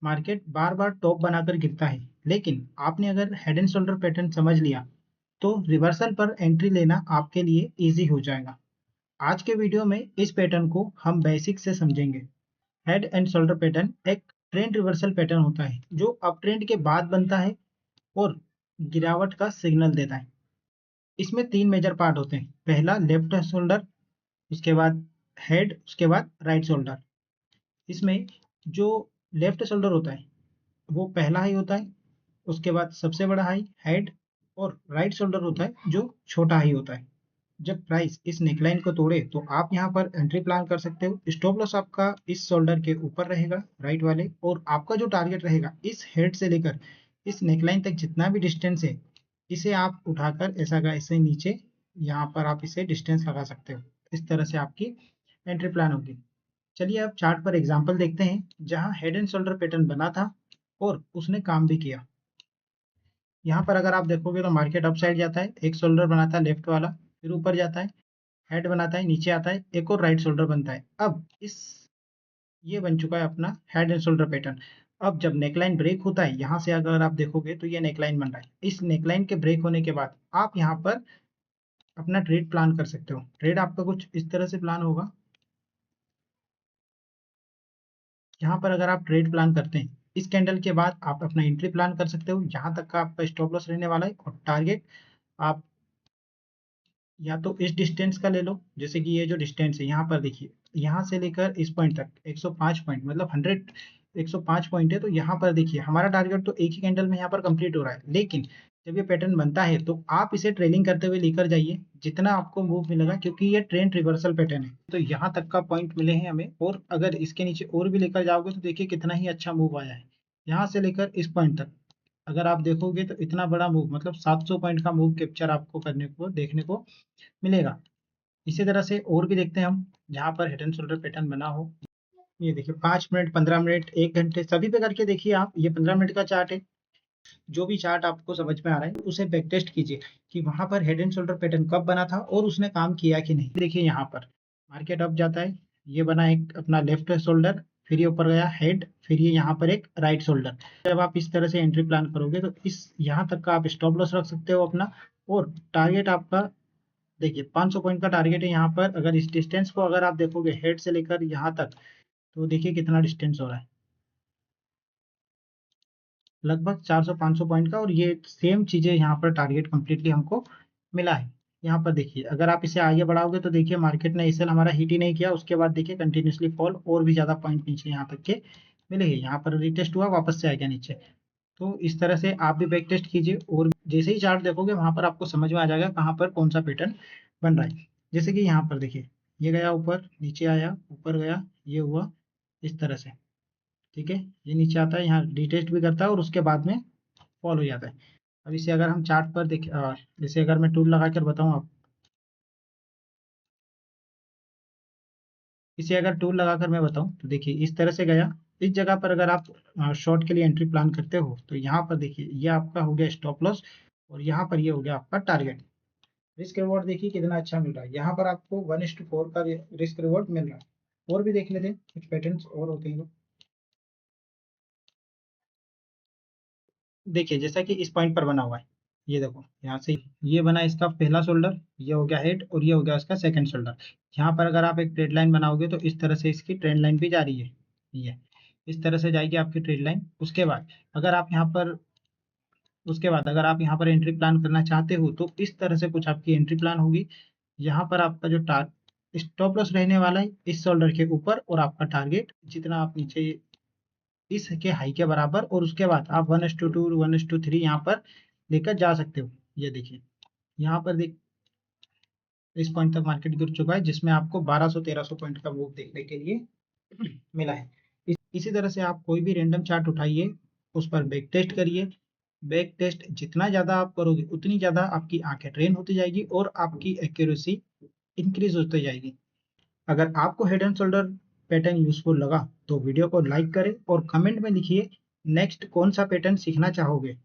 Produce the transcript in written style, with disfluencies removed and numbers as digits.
Market बार बार top बनाकर गिरता है, लेकिन आपने अगर हेड एंड शोल्डर पैटर्न समझ लिया तो रिवर्सल पर एंट्री लेना आपके लिए इजी हो जाएगा। आज के वीडियो में इस पैटर्न को हम बेसिक से समझेंगे। हेड एंड शोल्डर पैटर्न एक ट्रेंड रिवर्सल पैटर्न होता है जो अप ट्रेंड के बाद बनता है और गिरावट का सिग्नल देता है। इसमें तीन मेजर पार्ट होते हैं। पहला लेफ्ट शोल्डर, उसके बाद हेड, उसके बाद राइट शोल्डर। इसमें जो लेफ्ट शोल्डर होता है वो पहला हाई होता है, उसके बाद सबसे बड़ा हाई हेड, और राइट शोल्डर होता है जो छोटा हाई होता है। जब प्राइस इस नेकलाइन को तोड़े तो आप यहाँ पर एंट्री प्लान कर सकते हो। स्टॉप लॉस आपका इस शोल्डर के ऊपर रहेगा, राइट वाले, और आपका जो टारगेट रहेगा इस हेड से लेकर इस नेकलाइन तक जितना भी डिस्टेंस है, इसे आप उठाकर ऐसा का ऐसे नीचे यहाँ पर आप इसे डिस्टेंस लगा सकते हो। इस तरह से आपकी एंट्री प्लान होगी। चलिए अब चार्ट पर एग्जांपल देखते हैं जहां हेड एंड शोल्डर पैटर्न बना था और उसने काम भी किया। यहाँ पर अगर आप देखोगे तो मार्केट अप साइड जाता है, एक शोल्डर बनाता है लेफ्ट वाला, फिर ऊपर जाता है, हेड बनाता है, नीचे आता है, एक और राइट शोल्डर बनता है। अब इस ये बन चुका है अपना हेड एंड शोल्डर पैटर्न। अब जब नेकलाइन ब्रेक होता है, यहाँ से अगर आप देखोगे तो ये नेकलाइन बन रहा है। इस नेकलाइन के ब्रेक होने के बाद आप यहाँ पर अपना ट्रेड प्लान कर सकते हो। ट्रेड आपका कुछ इस तरह से प्लान होगा। यहाँ पर अगर आप ट्रेड प्लान करते हैं, इस कैंडल के बाद आप अपना एंट्री प्लान कर सकते हो। यहाँ तक का आपका स्टॉप लॉस रहने वाला है और टारगेट आप या तो इस डिस्टेंस का ले लो, जैसे कि ये जो डिस्टेंस है यहाँ पर देखिए, यहाँ से लेकर इस पॉइंट तक 105 पॉइंट, मतलब 105 पॉइंट है। तो यहाँ पर देखिए हमारा टारगेट तो एक ही कैंडल में यहाँ पर कंप्लीट हो रहा है, लेकिन जब ये पैटर्न बनता है तो आप इसे ट्रेलिंग करते हुए लेकर जाइए जितना आपको मूव मिलेगा, क्योंकि ये ट्रेंड रिवर्सल पैटर्न है। तो यहाँ तक का पॉइंट मिले हैं हमें, और अगर इसके नीचे और भी लेकर जाओगे तो देखिए कितना ही अच्छा मूव आया है। यहाँ से लेकर इस पॉइंट तक अगर आप देखोगे तो इतना बड़ा मूव, मतलब 700 पॉइंट का मूव कैप्चर आपको करने को देखने को मिलेगा। इसी तरह से और भी देखते हैं हम जहाँ पर हेड एंड शोल्डर पैटर्न बना हो। ये देखिए 5 मिनट, 15 मिनट, 1 घंटे, सभी पे करके देखिए आप। ये 15 मिनट का चार्ट है। जो भी चार्ट आपको समझ में आ रहा है उसे बैक टेस्ट कीजिए कि वहां पर हेड एंड शोल्डर पैटर्न कब बना था और उसने काम किया कि नहीं। देखिए यहाँ पर मार्केट अप जाता है, ये बना एक अपना लेफ्ट शोल्डर, फिर ये ऊपर गया हेड, फिर ये यहाँ पर एक राइट शोल्डर। जब आप इस तरह से एंट्री प्लान करोगे तो इस यहाँ तक का आप स्टॉप लॉस रख सकते हो अपना, और टारगेट आपका देखिए 500 पॉइंट का टारगेट है। यहाँ पर अगर इस डिस्टेंस को अगर आप देखोगे हेड से लेकर यहाँ तक, तो देखिए कितना डिस्टेंस हो रहा है, लगभग 400-500 पॉइंट का। और ये सेम चीजें यहाँ पर टारगेट कंप्लीटली हमको मिला है। यहाँ पर देखिए अगर आप इसे आगे बढ़ाओगे तो देखिए मार्केट ने इसे हमारा हिट ही नहीं किया, उसके बाद देखिए कंटिन्यूसली फॉल, और भी ज्यादा पॉइंट नीचे यहाँ तक के मिले हैं। यहाँ पर रिटेस्ट हुआ, वापस से आ गया नीचे। तो इस तरह से आप भी बैक टेस्ट कीजिए, और जैसे ही चार्ट देखोगे वहां पर आपको समझ में आ जाएगा कहाँ पर कौन सा पैटर्न बन रहा है। जैसे कि यहाँ पर देखिए ये गया ऊपर, नीचे आया, ऊपर गया, ये हुआ इस तरह से। ठीक है, ये नीचे आता है, यहाँ रिटेस्ट भी करता है और उसके बाद में फॉल हो जाता है। अब इसे अगर हम चार्ट पर देख जैसे अगर मैं टूल लगाकर बताऊं आप, इसे अगर टूल लगाकर मैं बताऊं तो देखिए इस तरह से गया। इस जगह पर अगर आप शॉर्ट के लिए एंट्री प्लान करते हो तो यहाँ पर देखिए ये आपका हो गया स्टॉप लॉस, और यहाँ पर ये हो गया आपका टारगेट। रिस्क रिवॉर्ड देखिए कितना अच्छा मिल रहा है। यहाँ पर आपको 1:4 का रिस्क रिवॉर्ड मिल रहा है। और भी देख लेते हैं कुछ पैटर्न्स और होते हैं। देखिए जैसा कि इस पॉइंट पर बना हुआ है, ये देखो यहाँ से ये बना इसका पहला शोल्डर, ये हो गया हेड, और ये हो गया इसका सेकंड शोल्डर। यहाँ पर अगर आप एक ट्रेड लाइन बनाओगे तो इस तरह से इसकी ट्रेंड लाइन भी जा रही है। ये इस तरह से जाएगी आपकी ट्रेड लाइन। उसके बाद अगर आप यहाँ पर एंट्री प्लान करना चाहते हो तो इस तरह से कुछ आपकी एंट्री प्लान होगी। यहाँ पर आपका जो स्टॉप लॉस रहने वाला है इस शोल्डर के ऊपर, और आपका टारगेट जितना आप नीचे इसके हाई के बराबर, और उसके बाद आप 1:2 1:3 यहाँ पर लेकर जा सकते हो। ये देखिए यहाँ पर देख इस पॉइंट तक मार्केट गिर चुका है, जिसमें आपको 1200-1300 पॉइंट का मूव देखने के लिए मिला है। इसी तरह से आप कोई भी रैंडम चार्ट उठाइए, उस पर बैक टेस्ट करिए। बैक टेस्ट जितना ज्यादा आप करोगे उतनी ज्यादा आपकी आंखें ट्रेन होती जाएगी और आपकी एक्यूरेसी इंक्रीज होती जाएगी। अगर आपको head and shoulder pattern useful लगा तो वीडियो को लाइक करें और कमेंट में लिखिए नेक्स्ट कौन सा पैटर्न सीखना चाहोगे।